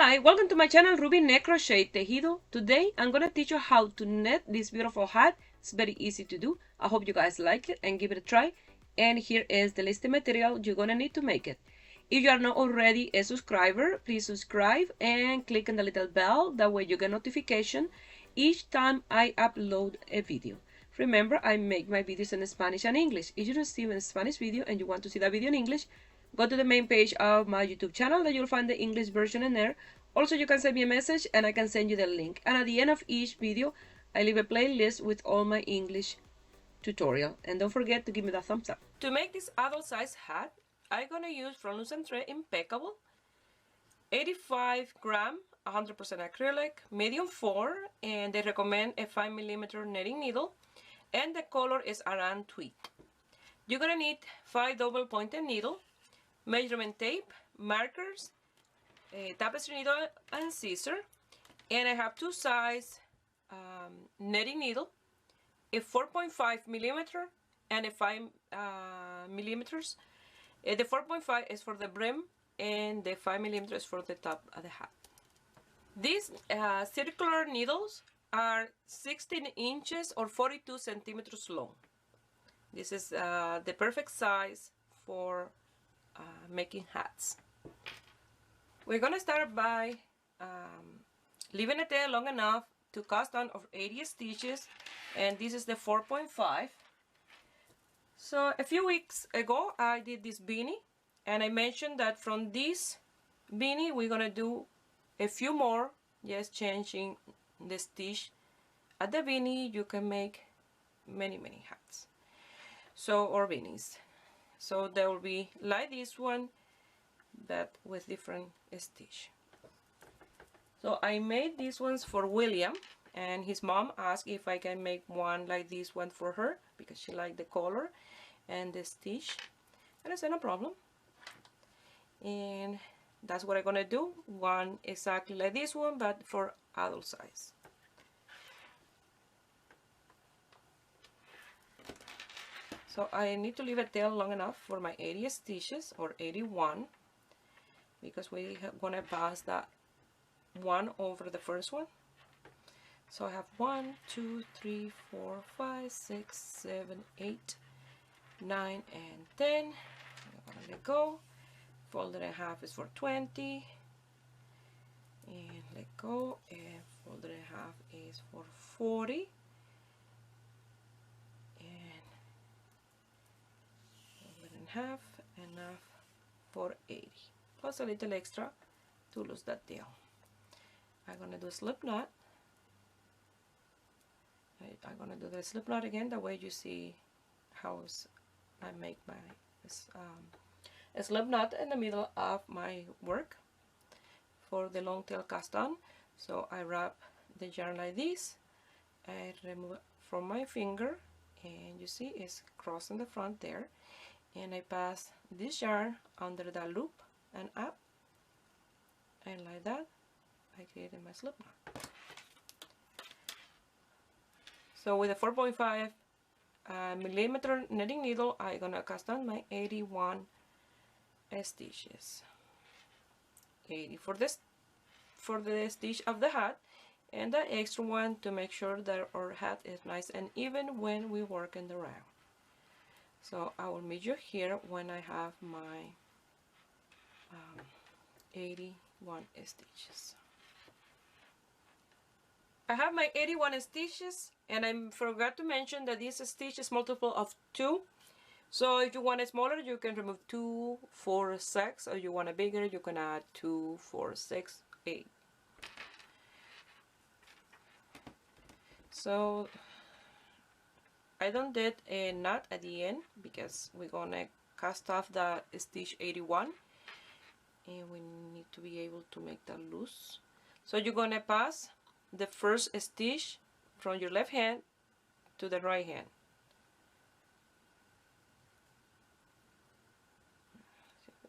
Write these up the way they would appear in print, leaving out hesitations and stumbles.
Hi, welcome to my channel Ruby Net Crochet Tejido. Today I'm gonna teach you how to knit this beautiful hat. It's very easy to do. I hope you guys like it and give it a try. And here is the list of material you're gonna need to make it. If you are not already a subscriber, please subscribe and click on the little bell. That way you get notification each time I upload a video. Remember, I make my videos in Spanish and English. If you don't see a Spanish video and you want to see that video in English, go to the main page of my YouTube channel that you'll find the English version in there. Also, you can send me a message and I can send you the link. And at the end of each video, I leave a playlist with all my English tutorial. And don't forget to give me that thumbs up. To make this adult size hat, I'm gonna use from Loose and Thread Impeccable 85 gram 100% acrylic, medium 4, and they recommend a 5mm netting needle, and the color is Aran Tweed. You're gonna need 5 double pointed needle, measurement tape, markers, a tapestry needle and scissor, and I have two size netting needle, a 4.5mm and a 5mm. The 4.5 is for the brim and the 5mm is for the top of the hat. These circular needles are 16 inches or 42 centimeters long. This is the perfect size for making hats. We're gonna start by leaving a tail long enough to cast on of 80 stitches, and this is the 4.5. So a few weeks ago I did this beanie, and I mentioned that from this beanie we're gonna do a few more, just changing the stitch at the beanie. You can make many hats, so, or beanies. So there will be like this one, but with different stitch. So I made these ones for William, and his mom asked if I can make one like this one for her because she liked the color and the stitch, and I said no problem. And that's what I'm gonna do, one exactly like this one but for adult size. So I need to leave a tail long enough for my 80 stitches, or 81, because we're gonna pass that one over the first one. So I have 1, 2, 3, 4, 5, 6, 7, 8, 9, and 10. I'm gonna let go. Folded in half is for 20, and let go, and folded in half is for 40, and folded in half enough for 80, plus a little extra to lose that tail. I'm gonna do a slip knot. I'm gonna do the slip knot again, that way you see how I make my a slip knot in the middle of my work for the long tail cast on. So I wrap the yarn like this, I remove it from my finger, and you see it's crossing the front there, and I pass this yarn under that loop and up, and like that I created my slip knot. So with a 4.5 millimeter netting needle, I'm gonna cast on my 81 stitches. 80 for the stitch of the hat, and the extra one to make sure that our hat is nice and even when we work in the round. So I will meet you here when I have my 81 stitches. I have my 81 stitches, and I forgot to mention that this stitch is multiple of 2. So if you want it smaller, you can remove 2, 4, 6, or you want it bigger, you can add 2, 4, 6, 8. So I don't did a knot at the end because we're gonna cast off the stitch 81, and we need to be able to make that loose. So you're gonna pass the first stitch from your left hand to the right hand.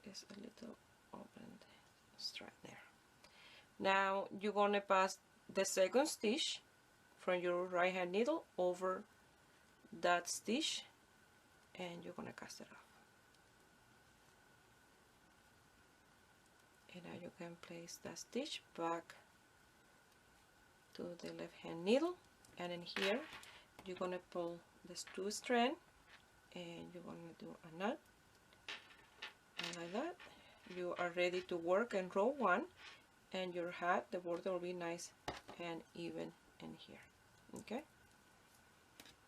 It's a little opened straight there. Now you're going to pass the second stitch from your right hand needle over that stitch, and you're going to cast it off. and now you can place the stitch back to the left hand needle, and in here you're gonna pull this 2 strand and you're gonna do a knot, and like that you are ready to work in row 1, and your hat, the border will be nice and even in here. Okay,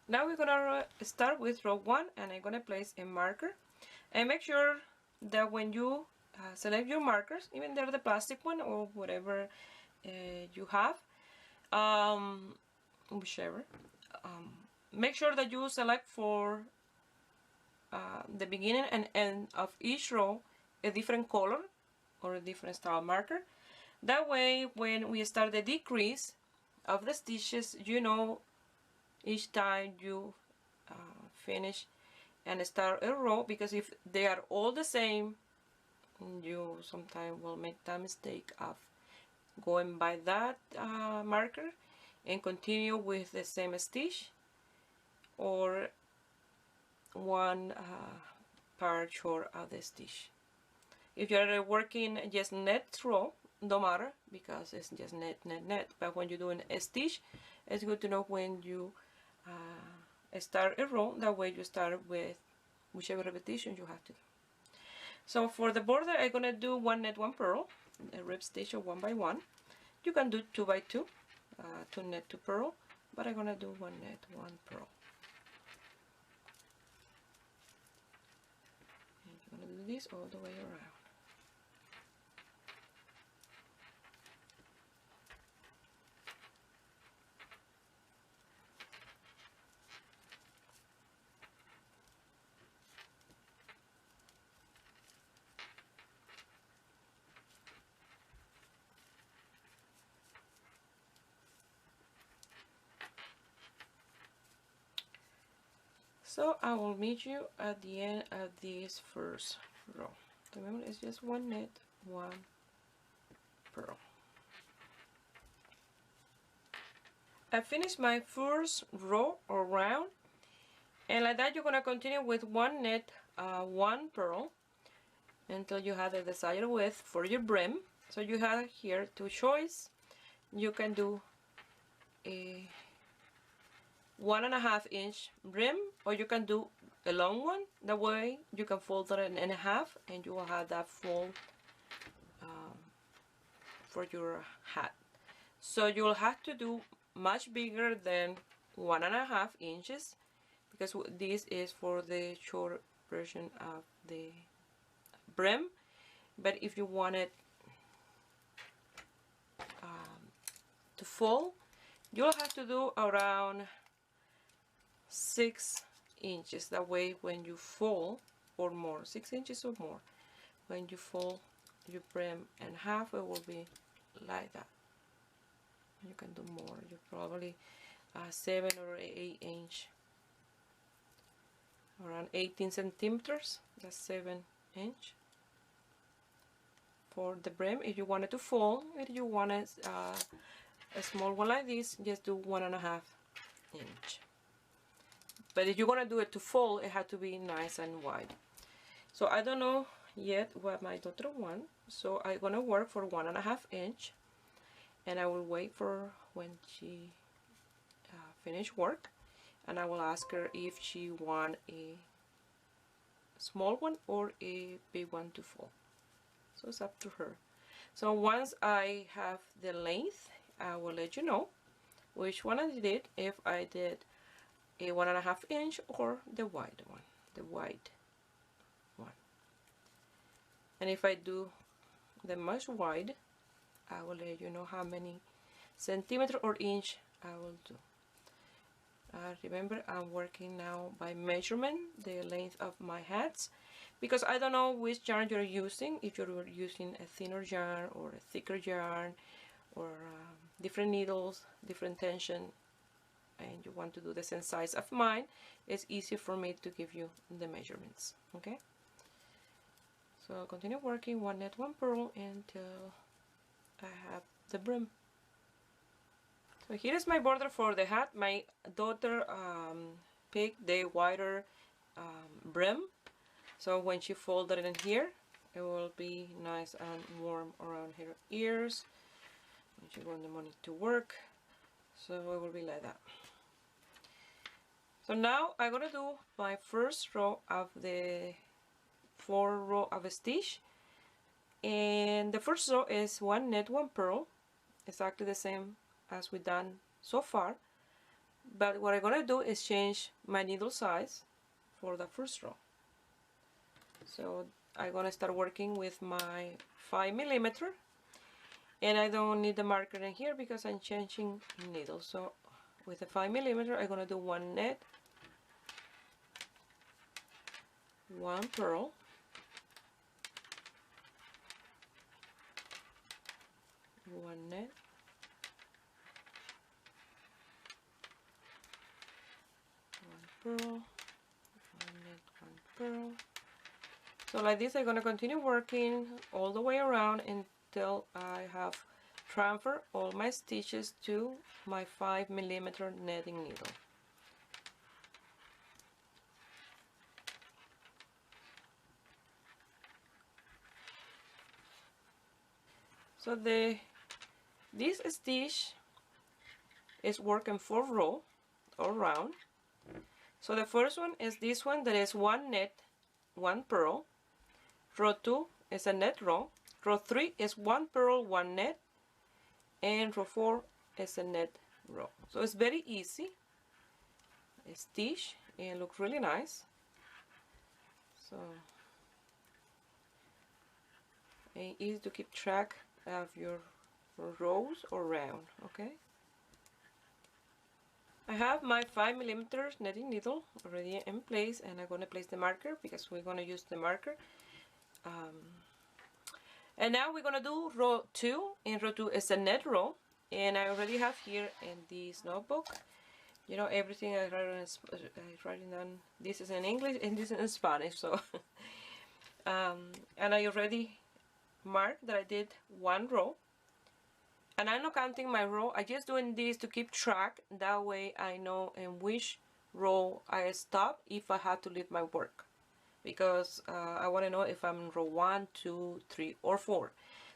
now we're gonna start with row 1, and I'm gonna place a marker, and make sure that when you select your markers, even they're the plastic one or whatever you have, whichever, make sure that you select for the beginning and end of each row a different color or a different style marker. That way when we start the decrease of the stitches, you know each time you finish and start a row, because if they are all the same, you sometimes will make the mistake of going by that marker and continue with the same stitch, or one part short of the stitch. If you're working just net row, don't matter, because it's just net, but when you're doing a stitch, it's good to know when you start a row, that way you start with whichever repetition you have to do. So for the border, I'm gonna do 1 net 1 purl, a rib stitch of 1 by 1. You can do 2 by 2, 2 net 2 purl, but I'm gonna do 1 net 1 purl. And you're gonna do this all the way around. So I will meet you at the end of this first row. Remember, it's just 1 net 1 purl. I finished my first row or round, and like that you're gonna continue with 1 net 1 purl until you have the desired width for your brim. So you have here 2 choices. You can do a 1.5 inch brim, or you can do a long one. That way you can fold it in half and you will have that fold for your hat. So you will have to do much bigger than 1.5 inches, because this is for the short version of the brim. But if you want it to fold, you'll have to do around 6 inches. That way when you fold, or more, 6 inches or more, when you fold your brim in half, it will be like that. You can do more. You probably 7 or 8 inch, around 18 centimeters. That's 7 inch for the brim. If you want it to fold, if you want it a small one like this, just do 1.5 inch. But if you're gonna do it to fold, it has to be nice and wide. So I don't know yet what my daughter wants, so I'm gonna work for 1.5 inch, and I will wait for when she finish work, and I will ask her if she want a small one or a big one to fold. So it's up to her. So once I have the length, I will let you know which one I did, if I did a 1.5 inch or the wide one, and if I do the much wide, I will let you know how many centimeter or inch I will do. Remember, I'm working now by measurement the length of my hats, because I don't know which yarn you're using, if you're using a thinner yarn or a thicker yarn, or different needles, different tension, and you want to do the same size of mine. It's easy for me to give you the measurements. Okay, so I'll continue working 1 net 1 purl until I have the brim. So here is my border for the hat. My daughter picked the wider brim, so when she folded it in here, it will be nice and warm around her ears when she wants the morning to work. So it will be like that. So now I'm gonna do my first row of the 4 row of a stitch, and the first row is 1 net 1 purl, exactly the same as we done so far, but what I'm gonna do is change my needle size for the first row. So I'm gonna start working with my 5mm, and I don't need the marker in here because I'm changing needle. So with the 5mm I'm gonna do 1 net 1 purl, 1 net, 1 purl, 1 net 1 purl. So like this I'm going to continue working all the way around until I have transferred all my stitches to my 5mm netting needle. So this stitch is working 4 rows all round. So the first one is this one, that is 1 net 1 purl. Row 2 is a net row. Row 3 is 1 purl 1 net, and row 4 is a net row. So it's very easy a stitch and look really nice. So and easy to keep track of your rows or round. Okay, I have my 5mm netting needle already in place, and I'm going to place the marker because we're going to use the marker. And now we're going to do row 2, and row 2 is a net row, and I already have here in this notebook, you know, everything I write down. This is in English and this is in Spanish, so and I already marked that I did 1 row, and I'm not counting my row. I'm just doing this to keep track, that way I know in which row I stop if I have to leave my work, because I want to know if I'm in row 1, 2, 3 or 4.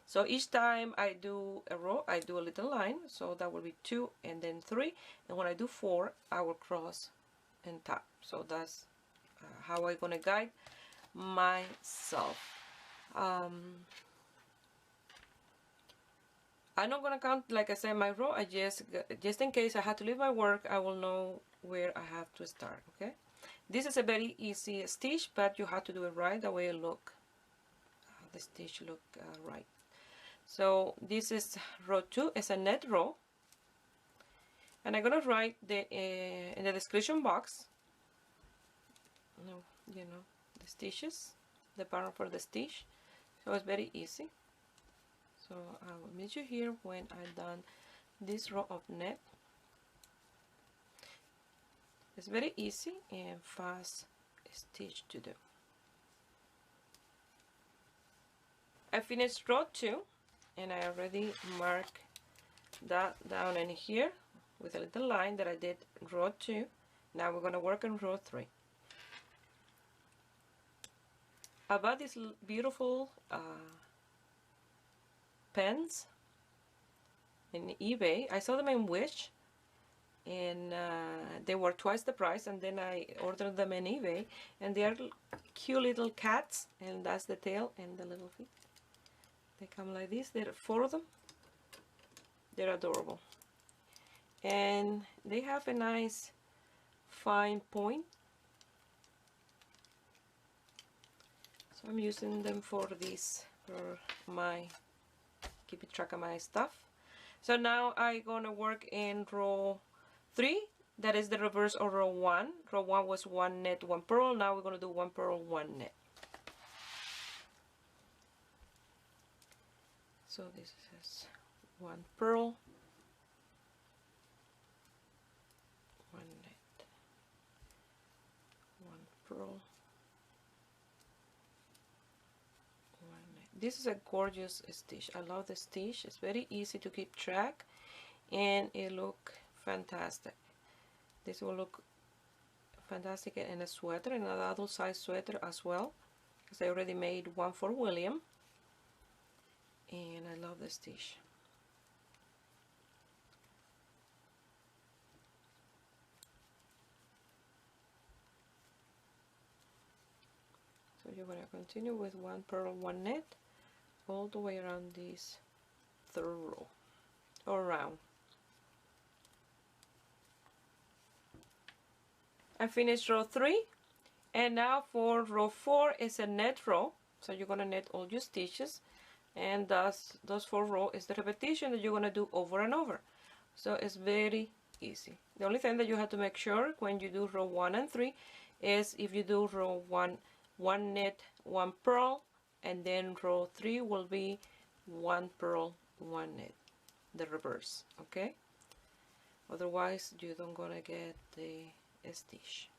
So each time I do a row I do a little line, so that will be 2 and then 3, and when I do 4 I will cross and tap. So that's how I'm gonna guide myself. I'm not gonna count, like I said, my row. I just in case I have to leave my work, I will know where I have to start. Okay, this is a very easy stitch, but you have to do it right, the way it look, the stitch look right. So this is row 2, it's a net row, and I'm gonna write the in the description box, you know, the stitches, the pattern for the stitch. So it's very easy. So I will meet you here when I'm done this row of net. It's very easy and fast stitch to do. I finished row 2, and I already marked that down in here with a little line that I did row 2. Now we're going to work on row 3. I bought these beautiful pens in eBay. I saw them in Wish, and they were twice the price, and then I ordered them in eBay, and they are cute little cats, and that's the tail and the little feet. They come like this. There are 4 of them. They're adorable, and they have a nice fine point, so I'm using them for this, for my keeping track of my stuff. So now I'm gonna work in row 3, that is the reverse of row 1. Row 1 was 1 net 1 purl. Now we're gonna do 1 purl 1 net. So this is 1 purl, 1 net, 1 purl, 1 net. This is a gorgeous stitch. I love the stitch. It's very easy to keep track, and it look fantastic. This will look fantastic in a sweater, in an adult size sweater as well. because I already made one for William, and I love this stitch. So you're going to continue with one purl, one net all the way around this third row or round. I finished row 3, and now for row 4 is a net row. So you're going to net all your stitches, and thus those 4 rows is the repetition that you're going to do over and over. So it's very easy. The only thing that you have to make sure when you do row 1 and 3 is if you do row 1, 1 net, 1 purl, and then row 3 will be 1 purl, 1 net, the reverse, okay? Otherwise you don't gonna get the stitch.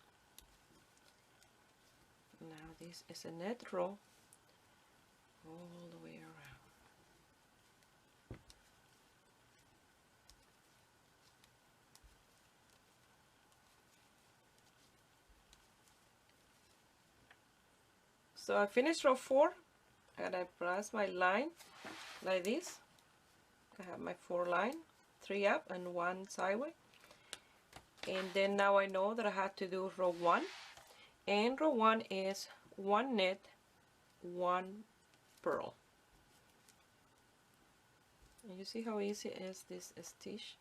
Now this is a net row all the way around. So I finished row 4, and I press my line like this. I have my 4 line, 3 up and 1 sideways. And then now I know that I have to do row 1, and row 1 is 1 net, 1 purl. And you see how easy is this stitch?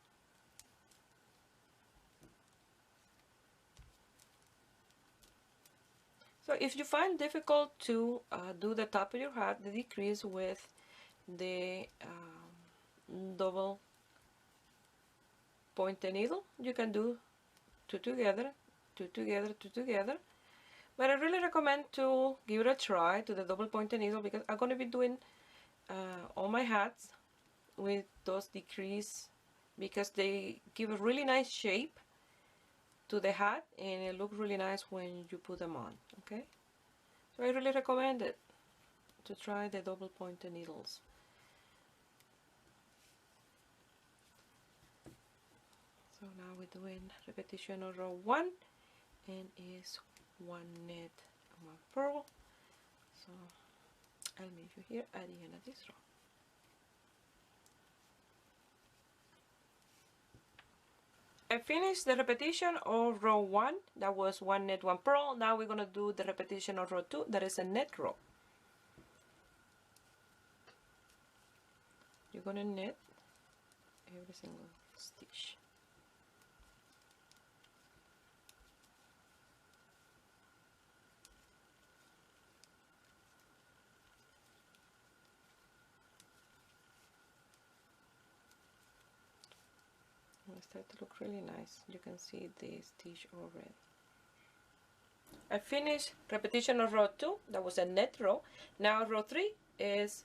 So if you find difficult to do the top of your hat, the decrease with the double pointed needle, you can do 2 together, 2 together, 2 together. But I really recommend to give it a try to the double pointed needle, because I'm going to be doing all my hats with those decrease, because they give a really nice shape to the hat, and it looks really nice when you put them on. Okay, so I really recommend it to try the double pointed needles. So now we're doing repetition of row 1, and is 1 net, 1 purl. So I'll meet you here at the end of this row. I finished the repetition of row 1, that was 1 net, 1 purl. Now we're going to do the repetition of row 2, that is a net row. You're going to net every single stitch. It starts to look really nice. You can see the stitch already. I finished repetition of row 2, that was a net row. Now row 3 is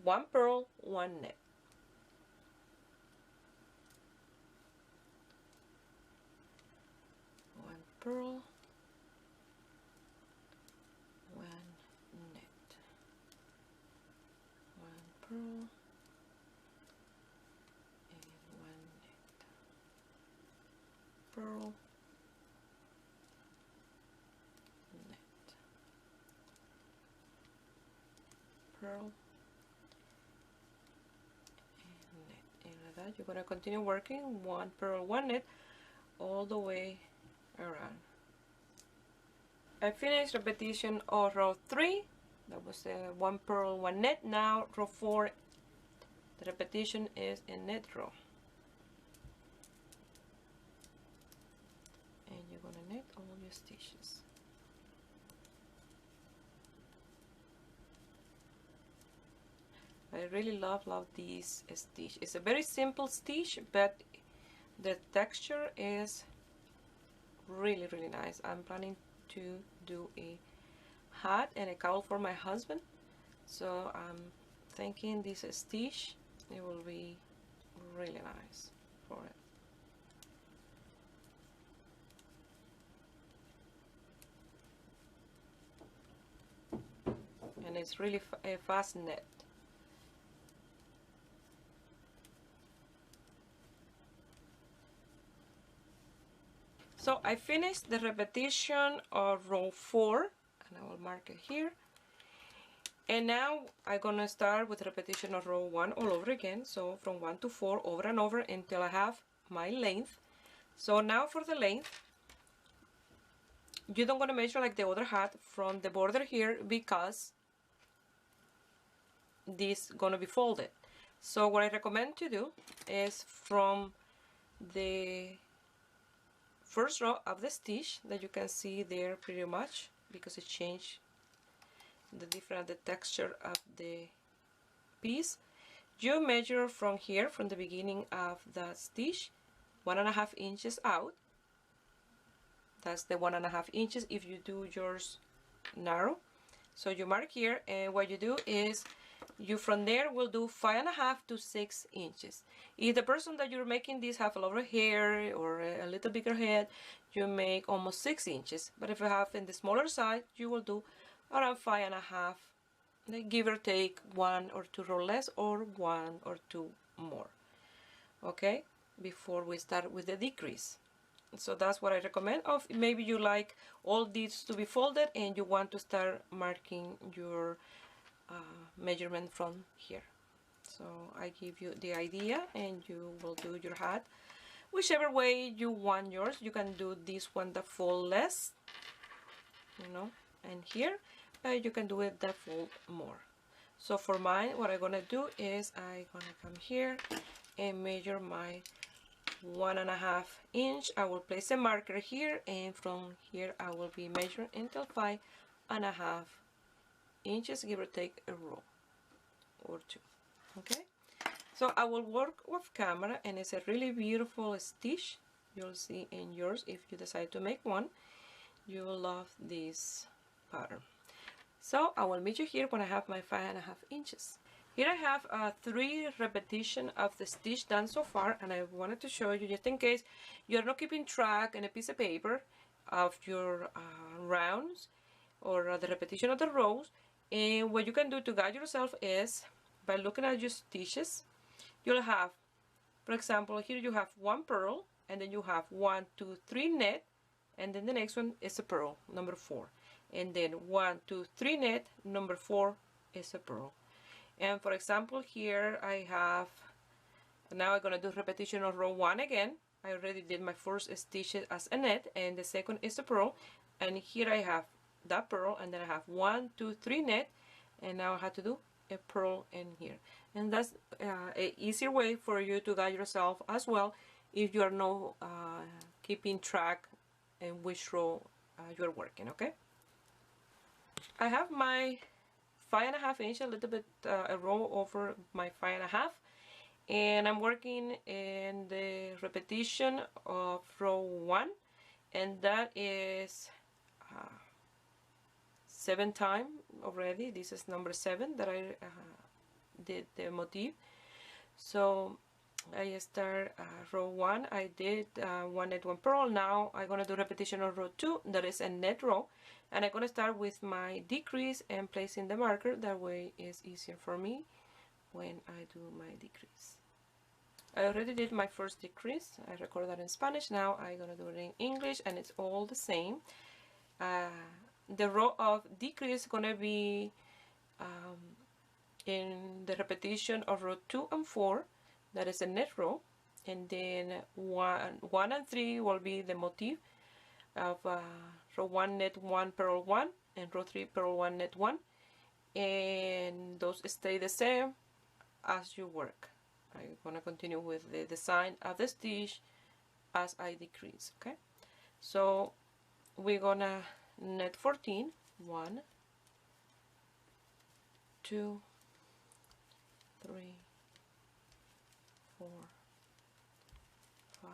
1 purl, 1 net. One purl, 1 net. 1 purl, purl, net, purl, and net. And like that you're going to continue working 1 purl, 1 net all the way around. I finished repetition of row 3, that was 1 purl, 1 net. Now row 4, the repetition is a net row. Net all your stitches. I really love this stitch. It's a very simple stitch, but the texture is really nice. I'm planning to do a hat and a cowl for my husband, so I'm thinking this stitch, it will be really nice for it. And it's really a fast net. So I finished the repetition of row 4, and I will mark it here. And now I'm gonna start with repetition of row 1 all over again. So from 1 to 4 over and over until I have my length. So now for the length, you don't want to measure like the other hat from the border here because this is gonna be folded. So what I recommend to do is from the first row of the stitch that you can see there pretty much because it changed the texture of the piece. You measure from here, from the beginning of the stitch, 1.5 inches out. That's the 1.5 inches if you do yours narrow. So you mark here, and what you do is you from there will do 5.5 to 6 inches. If the person that you're making this have a lot of hair or a little bigger head, you make almost 6 inches. But if you have in the smaller side, you will do around 5.5, give or take 1 or 2 rows less or 1 or 2 more. Okay, before we start with the decrease. So that's what I recommend. Of maybe you like all these to be folded and you want to start marking your measurement from here. So I give you the idea and you will do your hat whichever way you want yours. You can do this one that fold less, you know, and here you can do it that fold more. So for mine, what I'm gonna do is I'm gonna come here and measure my 1.5 inch. I will place a marker here, and from here I will be measuring until 5.5 inches, give or take a row or 2. Okay, so I will work with camera, and it's a really beautiful stitch. You'll see in yours if you decide to make one. You will love this pattern. So I will meet you here when I have my 5.5 inches. Here I have 3 repetitions of the stitch done so far, and I wanted to show you just in case you're not keeping track in a piece of paper of your rounds or the repetition of the rows. And what you can do to guide yourself is by looking at your stitches. You'll have, for example, here you have 1 purl, and then you have 1, 2, 3 net, and then the next one is a purl, number 4, and then 1, 2, 3 net, number 4 is a purl. And for example, here I have, now I'm going to do repetition of row 1 again. I already did my first stitch as a net, and the second is a purl, and here I have that purl, and then I have 1, 2, 3 net, and now I have to do a purl in here. And that's an easier way for you to guide yourself as well if you are not keeping track in which row you're working. Okay, I have my 5.5 inch, a little bit a row over my 5.5, and I'm working in the repetition of row 1, and that is 7 times already. This is number 7 that I did the motif. So I start row 1, I did 1 net 1 purl. Now I'm gonna do repetition of row 2, that is a net row, and I'm gonna start with my decrease and placing the marker. That way it's easier for me when I do my decrease. I already did my first decrease. I record that in Spanish. Now I'm gonna do it in English, and it's all the same. The row of decrease is gonna be in the repetition of row 2 and 4, that is a net row, and then 1 and 3 will be the motif of row 1 net 1 purl 1 and row 3 purl 1 net 1, and those stay the same as you work. I'm gonna continue with the design of the stitch as I decrease. Okay, so we're gonna net 14, 1, 2, 3, 4, 5,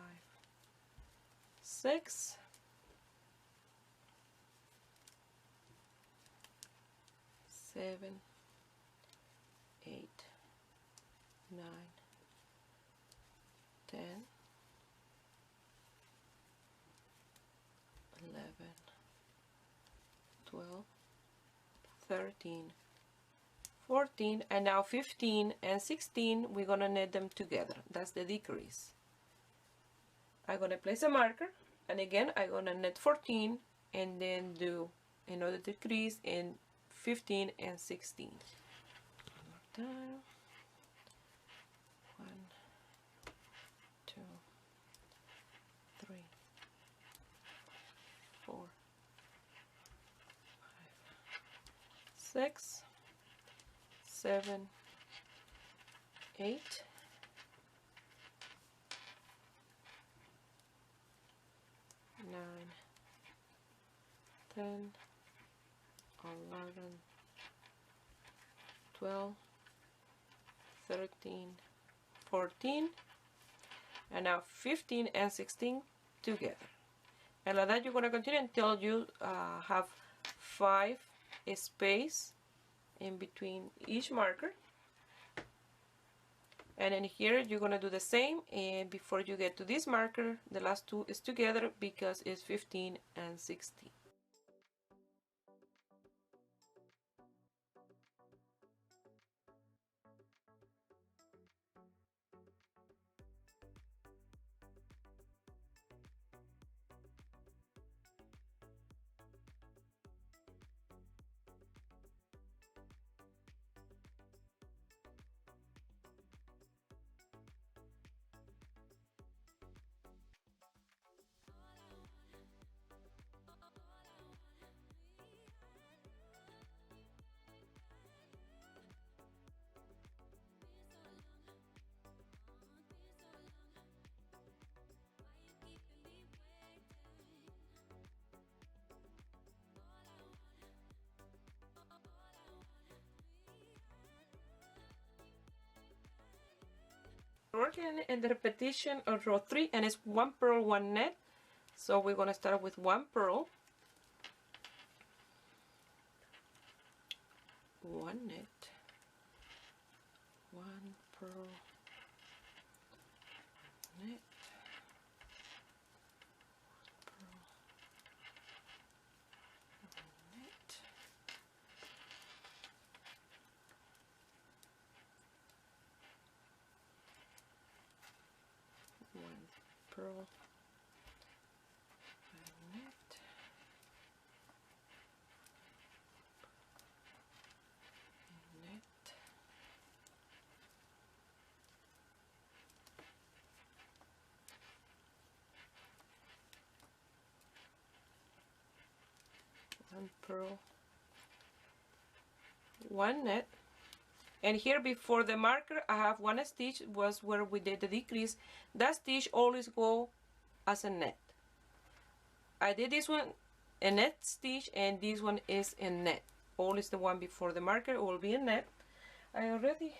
6, 7, 8, 9, 10, 11, 12, 13, 14, and now 15 and 16, we're gonna knit them together. That's the decrease. I'm gonna place a marker, and again I'm gonna knit 14 and then do another decrease in 15 and 16. One more time. 1, 2, 3, 4, 5, 6, 7, 8, 9, 10, 11, 12, 13, 14, and now 15 and 16 together. And like that you're going to continue until you have 5 space in between each marker. And then here you're going to do the same, and before you get to this marker, the last two is together because it's 15 and 16. Working in the repetition of row 3, and it's 1 purl, 1 net. So we're going to start with 1 purl, 1 net, 1 purl, net, purl, net, 1 purl, net, net, 1 purl, 1 net. And here before the marker I have 1 stitch, was where we did the decrease. That stitch always go as a net. I did this one a net stitch, and this one is a net. Always the one before the marker will be a net. I already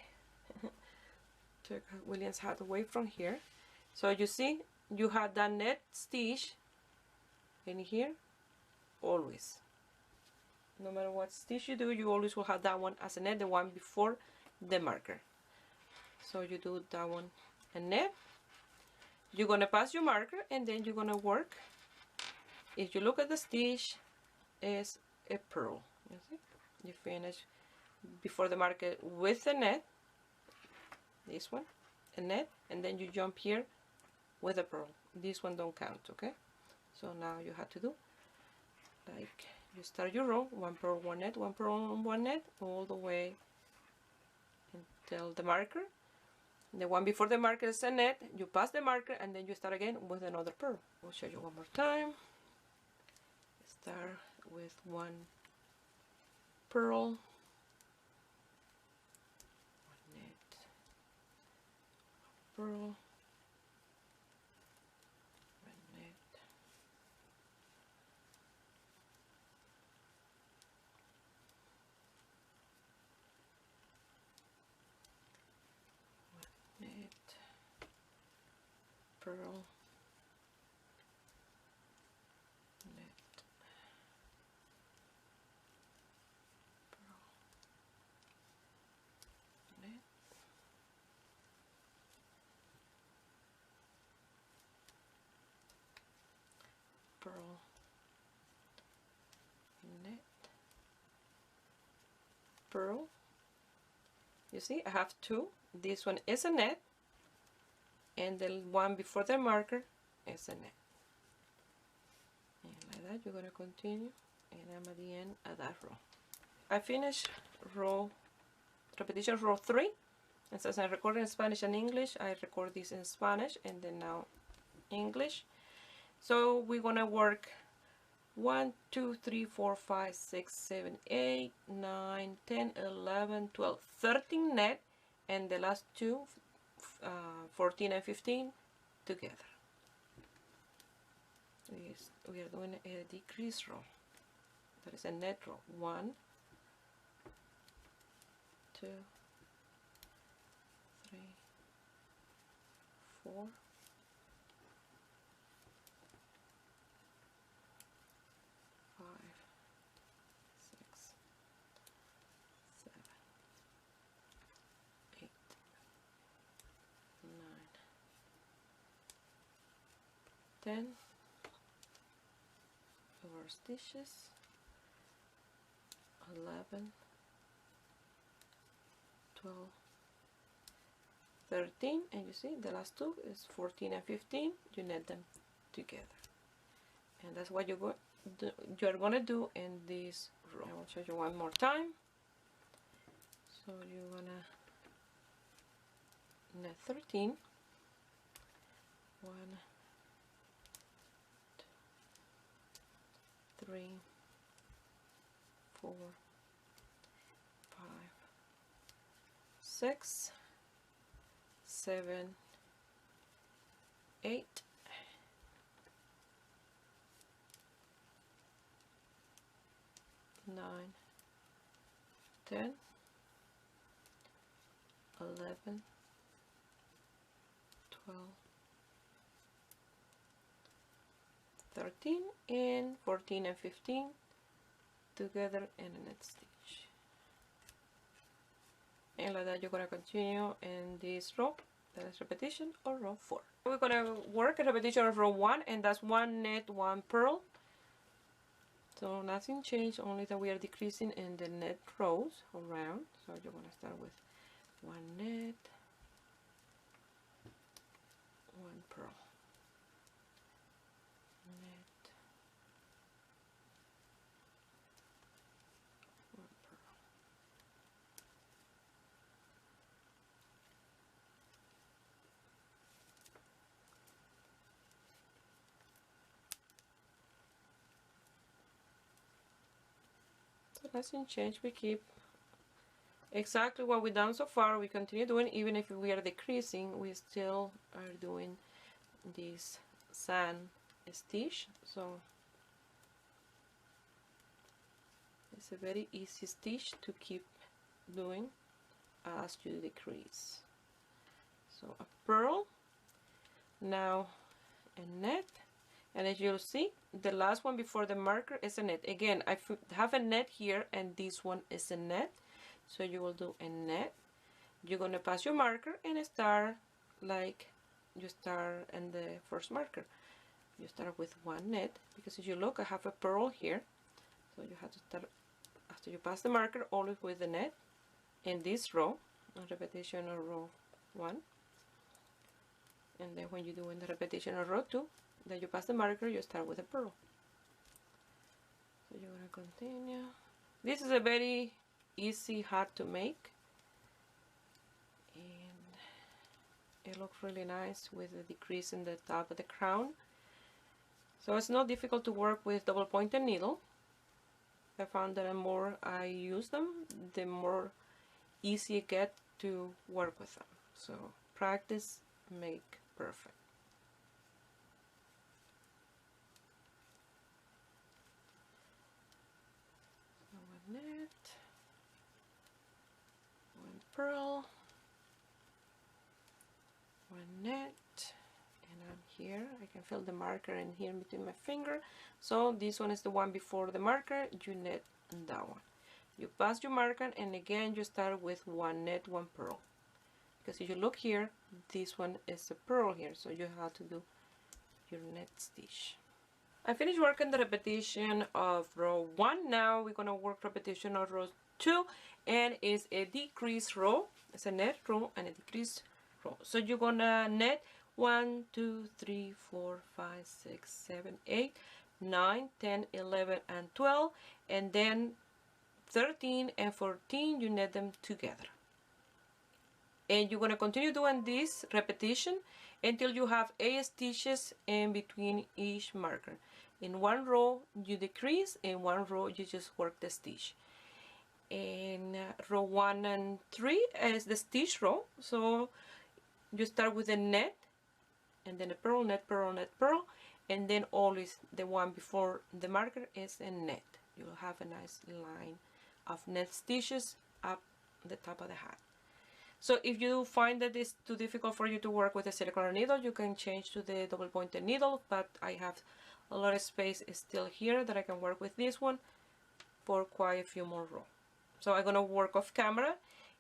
took William's hat away from here. So you see, you have that net stitch in here always. No matter what stitch you do, you always will have that one as a net, the one before the marker. So you do that one a net. You're going to pass your marker, and then you're going to work. If you look at the stitch, is a purl. You see? You finish before the marker with a net, this one, a net, and then you jump here with a purl. This one don't count, okay? So now you have to do like, you start your row, 1 purl, 1 net, 1 purl, 1 net, all the way until the marker. The one before the marker is a net, you pass the marker, and then you start again with another purl. I'll show you one more time. Start with 1 purl, 1 net, purl, 1 net, 1 net, purl, net, purl, net, purl, net, purl. You see, I have 2. This one is a net, and the one before the marker is a net. And like that, you're going to continue, and I'm at the end of that row. I finished repetition row 3, and since I recorded in Spanish and English, I record this in Spanish and then now English. So we're gonna work 1, 2, 3, 4, 5, 6, 7, 8, 9, 10, 11, 12, 13 net, and the last two, 14 and 15 together. We are doing a decrease row. That is a net row. 1, 2, 3, 4, 5, 6, 7, 8, 9, 10 over stitches, 11, 12, 13, and you see the last two is 14 and 15. You net them together, and that's what you're going to do in this row. I will show you one more time. So you're gonna net 13, 1, 2, 3, 4, 5, 6, 7, 8, 9, 10, 11, 12, 13, and 14 and 15 together in a net stitch. And like that you're going to continue in this row, that is repetition of row 4. We're going to work a repetition of row 1, and that's 1 net, 1 purl. So nothing changed, only that we are decreasing in the net rows around. So you're going to start with 1 net, 1 purl, net, 1 purl. So nothing changed, we keep exactly what we've done so far. We continue doing, even if we are decreasing, we still are doing this sand stitch. So it's a very easy stitch to keep doing as you decrease. So a purl, now a net, and as you'll see, the last one before the marker is a net. Again, I have a net here, and this one is a net. So you will do a net, you're going to pass your marker and start like you start in the first marker. You start with 1 net, because if you look, I have a purl here, so you have to start after you pass the marker always with the net in this row, a repetition of row 1, and then when you do in the repetition of row 2, then you pass the marker, you start with a purl. So you're going to continue. This is a very easy hat to make, and it looks really nice with the decrease in the top of the crown. So it's not difficult to work with double pointed needle. I found that the more I use them, the more easy it gets to work with them. So practice make perfect. So 1 net, 1 purl, 1 net, and I'm here. I can feel the marker in here between my finger. So this one is the one before the marker. You net that one. You pass your marker, and again you start with 1 net, 1 purl. Because if you look here, this one is a purl here, so you have to do your net stitch. I finished working the repetition of row 1. Now we're going to work repetition of row 2, and it's a decrease row. It's a net row and a decrease row. So you're going to net 1, 2, 3, 4, 5, 6, 7, 8, 9, 10, 11, and 12, and then 13 and 14, you knit them together. And you're going to continue doing this repetition until you have 8 stitches in between each marker. In one row you decrease, in one row you just work the stitch. In row 1 and 3 is the stitch row, so you start with a net and then a purl, net, purl, net, purl, and then always the one before the marker is a net. You'll have a nice line of net stitches up the top of the hat. So if you find that it's too difficult for you to work with a circular needle, you can change to the double pointed needle, but I have a lot of space still here that I can work with this one for quite a few more rows. So I'm going to work off camera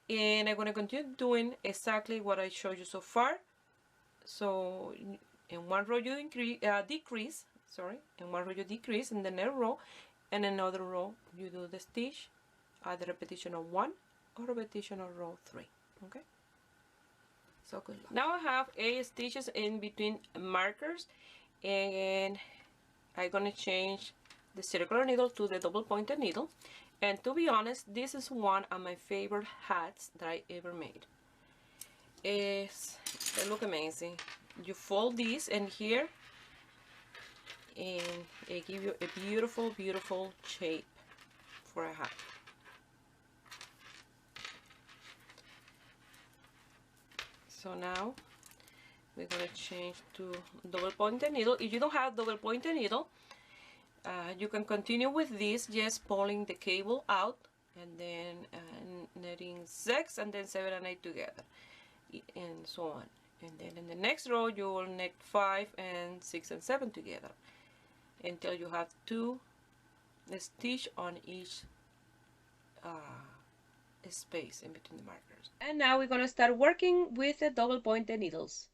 and I'm going to continue doing exactly what I showed you so far. So in one row you decrease, in one row you decrease, in the next row and another row you do the stitch, either repetition of 1 or repetition of row 3. Okay, so good luck. Now I have 8 stitches in between markers and I'm gonna change the circular needle to the double pointed needle, and to be honest, this is one of my favorite hats that I ever made. They look amazing. You fold these in here and it gives you a beautiful, beautiful shape for a hat. So now we're going to change to double pointed needle. If you don't have double pointed needle, you can continue with this, just pulling the cable out and then knitting 6 and then 7 and 8 together, and so on. And then in the next row you will knit 5 and 6 and 7 together until you have 2 stitch on each space in between the markers. And now we're going to start working with the double pointed needles.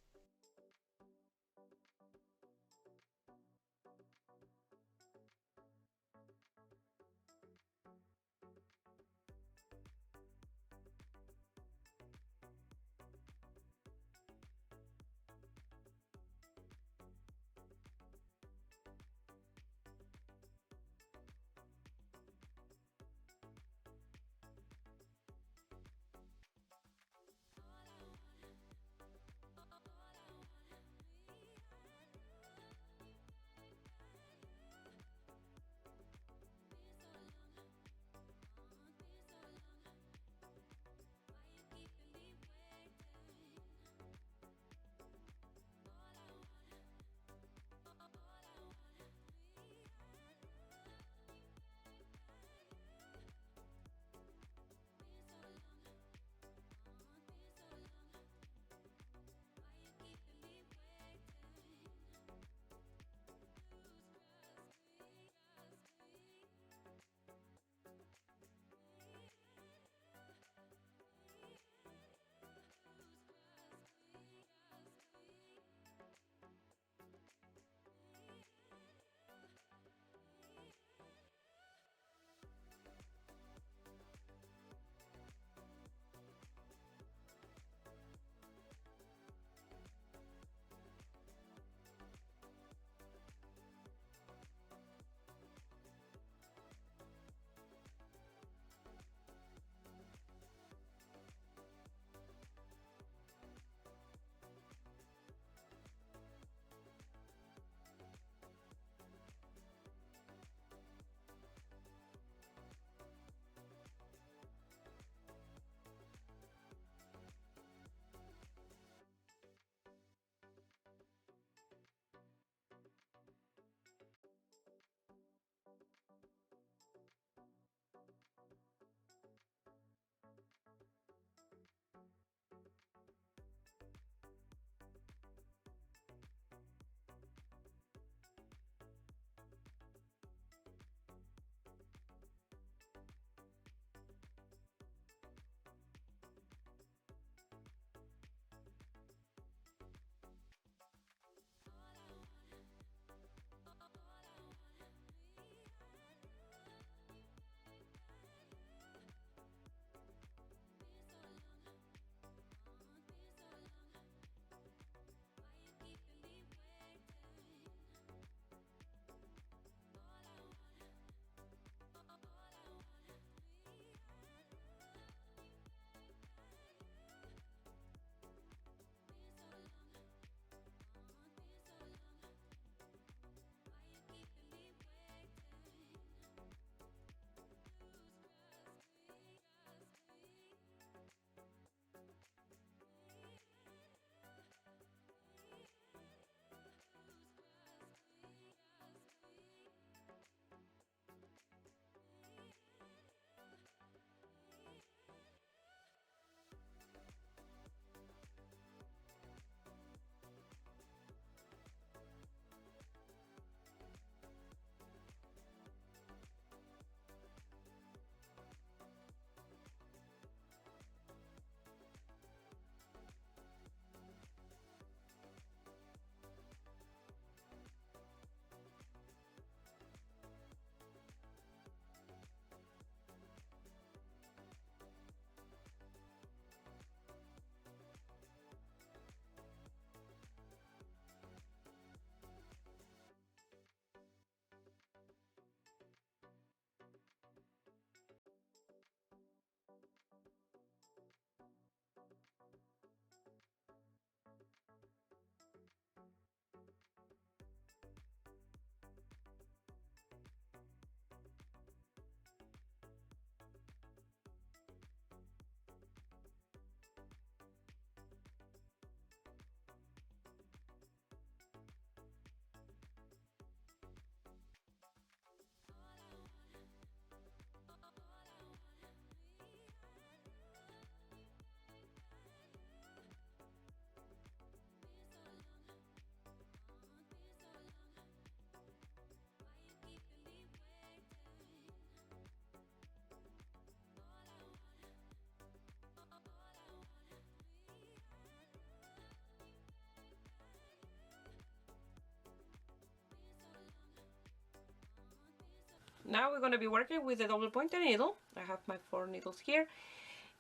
Now we're going to be working with the double pointed needle. I have my 4 needles here,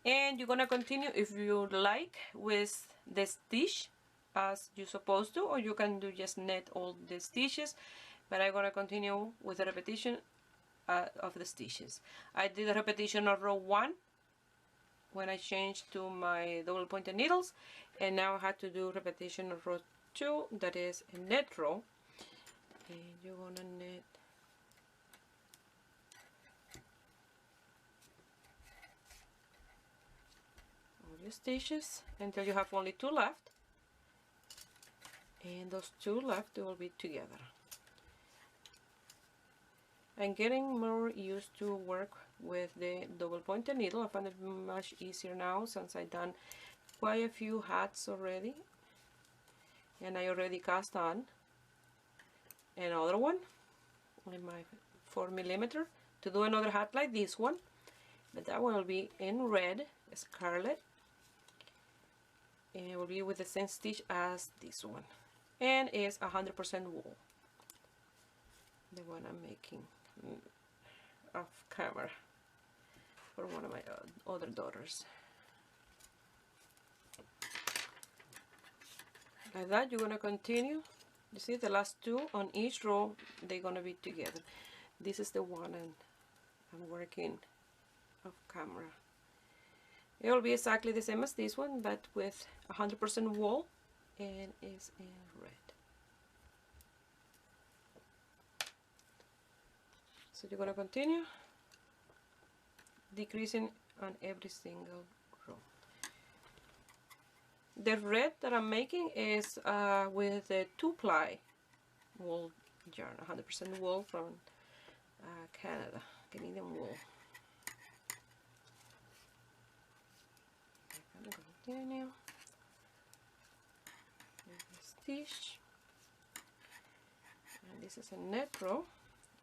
and you're going to continue if you like with the stitch as you're supposed to, or you can do just net all the stitches, but I'm going to continue with the repetition of the stitches. I did a repetition of row 1 when I changed to my double pointed needles, and now I had to do repetition of row 2, that is a net row, and you're going to net all your stitches until you have only 2 left, and those 2 left will be together. I'm getting more used to work with the double pointed needle. I find it much easier now since I've done quite a few hats already, and I already cast on another one with my 4mm to do another hat like this one, but that one will be in red, scarlet, and it will be with the same stitch as this one, and it's 100% wool, the one I'm making off camera for one of my other daughters. Like that, you're going to continue. You see the last 2 on each row, they're going to be together. This is the one I'm working off camera. It will be exactly the same as this one, but with 100% wool, and is in red. So you're going to continue decreasing on every single row. The red that I'm making is with a 2-ply wool yarn, 100% wool from Canada, Canadian wool. I'm going to continue with the stitch, and this is a net row,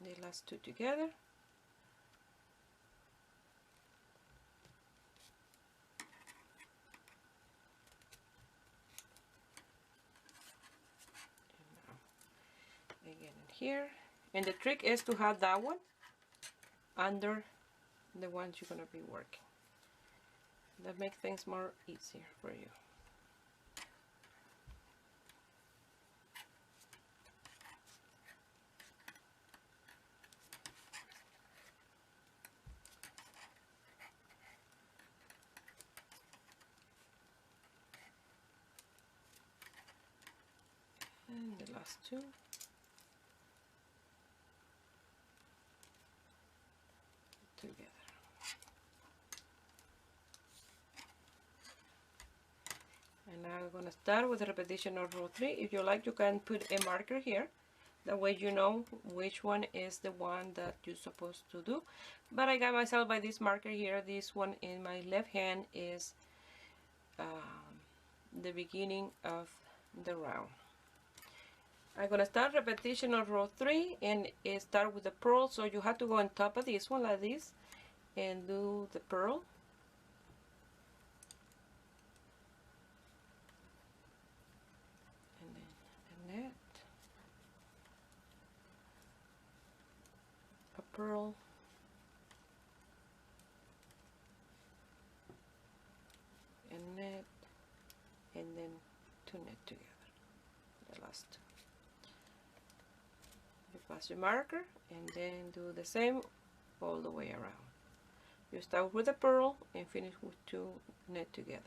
the last 2 together. Again in here, and the trick is to have that one under the ones you're going to be working. That makes things more easier for you. And the last 2. Together. And now we're going to start with the repetition of row 3. If you like, you can put a marker here. That way you know which one is the one that you're supposed to do. But I got myself by this marker here. This one in my left hand is the beginning of the round. I'm going to start repetition of row 3 and start with the purl, so you have to go on top of this one like this and do the purl. And then a net, a purl, a net, and then 2 net together, the last 2. You pass your marker and then do the same all the way around. You start with a purl and finish with 2 net together.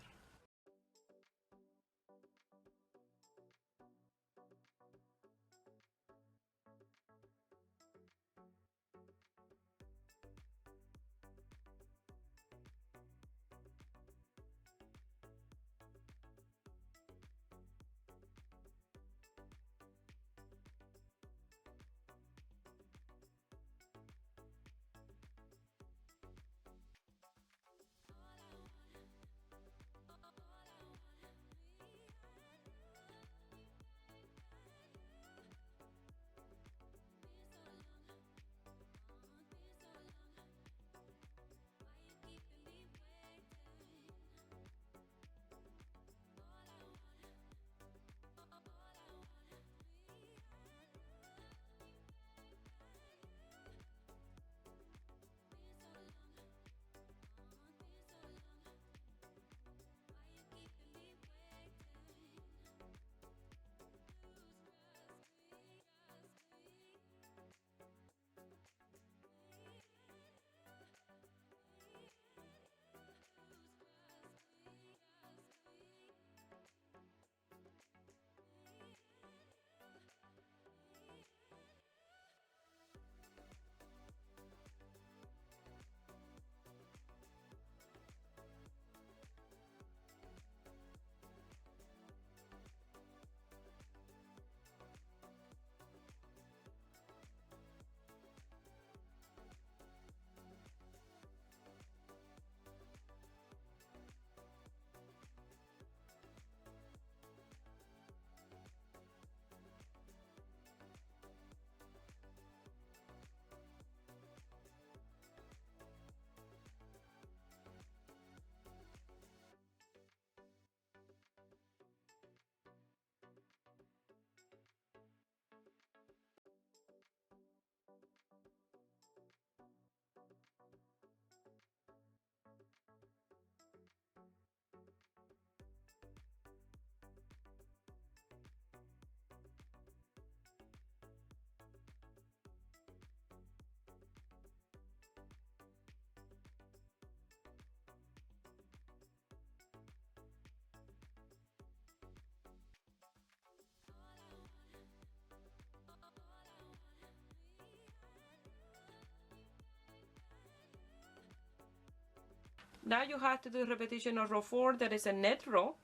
Now you have to do repetition of row 4, that is a net row.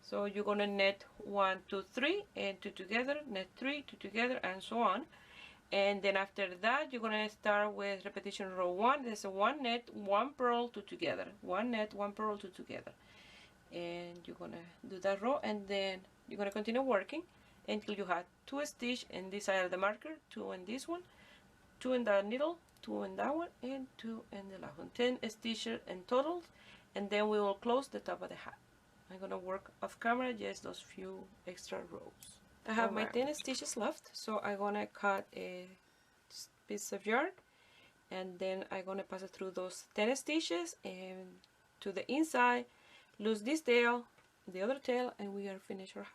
So you're gonna net 1, 2, 3, and 2 together, net 3, 2 together, and so on. And then after that, you're gonna start with repetition row 1. There's a 1 net, 1 purl, 2 together, 1 net, 1 purl, 2 together. And you're gonna do that row, and then you're gonna continue working until you have 2 stitches in this side of the marker, 2 in this one, 2 in the needle, 2 in that one, and 2 in the last one. 10 stitches in total, and then we will close the top of the hat. I'm gonna work off camera just those few extra rows. I have my 10 stitches left, so I'm gonna cut a piece of yarn, and then I'm gonna pass it through those 10 stitches and to the inside, lose this tail, the other tail, and we are finished our hat.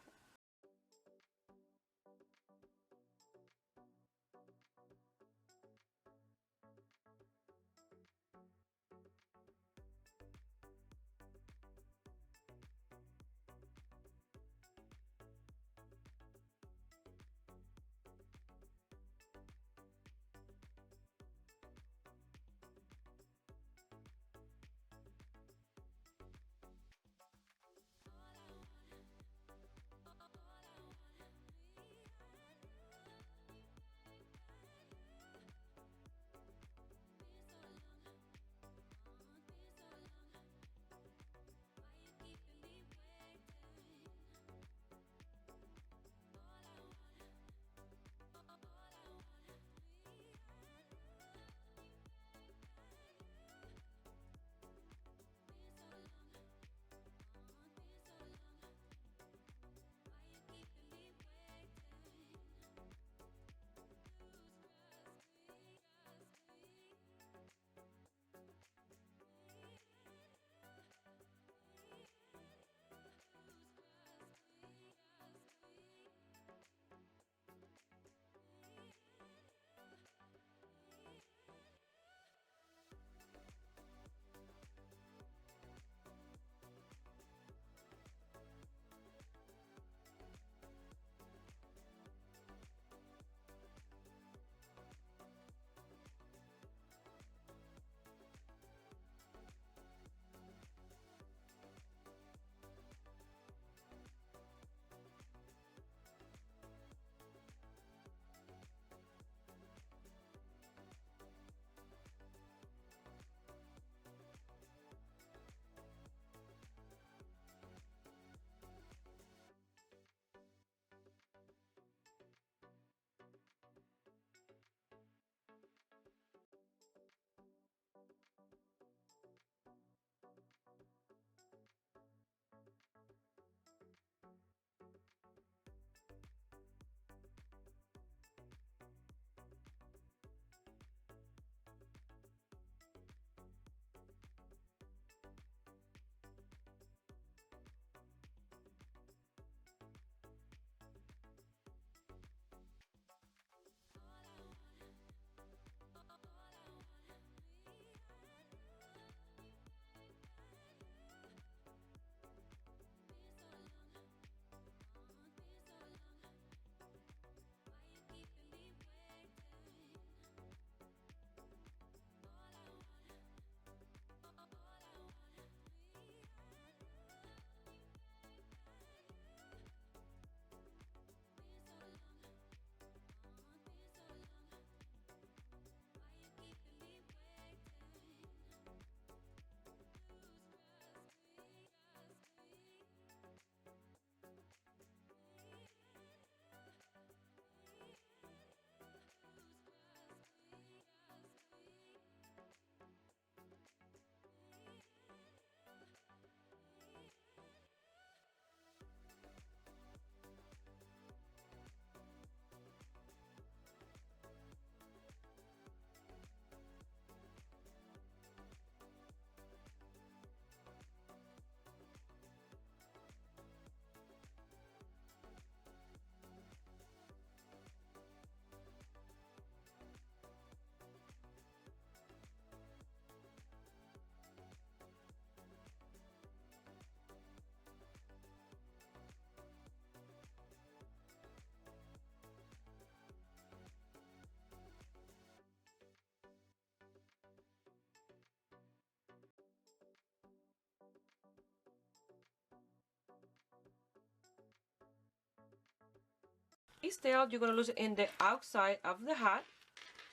its tail, you're going to lose it in the outside of the hat.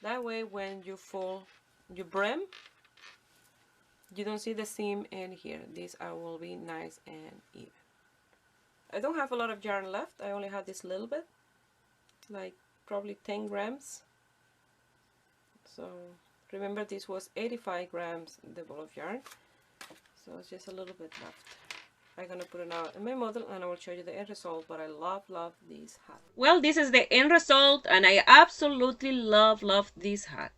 That way when you fold your brim, you don't see the seam in here. These will be nice and even. I don't have a lot of yarn left. I only have this little bit, like probably 10 grams. So remember, this was 85 grams, the ball of yarn. So it's just a little bit left. I'm gonna put it out in my model and I will show you the end result, but I love this hat. Well, this is the end result, and I absolutely love this hat.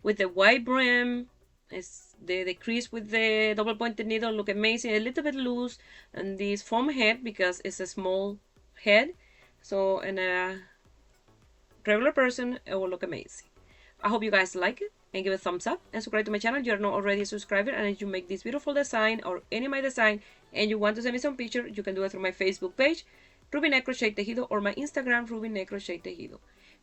With the white brim, it's the crease with the double pointed needle look amazing, a little bit loose, and this foam head because it's a small head. So in a regular person, it will look amazing. I hope you guys like it and give it a thumbs up and subscribe to my channel if you're not already a subscriber. And if you make this beautiful design or any of my design and you want to send me some picture, you can do it through my Facebook page, Ruby Crochet Tejido, or my Instagram, Ruby Crochet Tejido.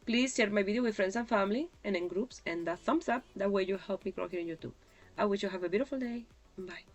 Please share my video with friends and family and in groups, and that thumbs up, that way you help me grow here on YouTube. I wish you have a beautiful day. Bye.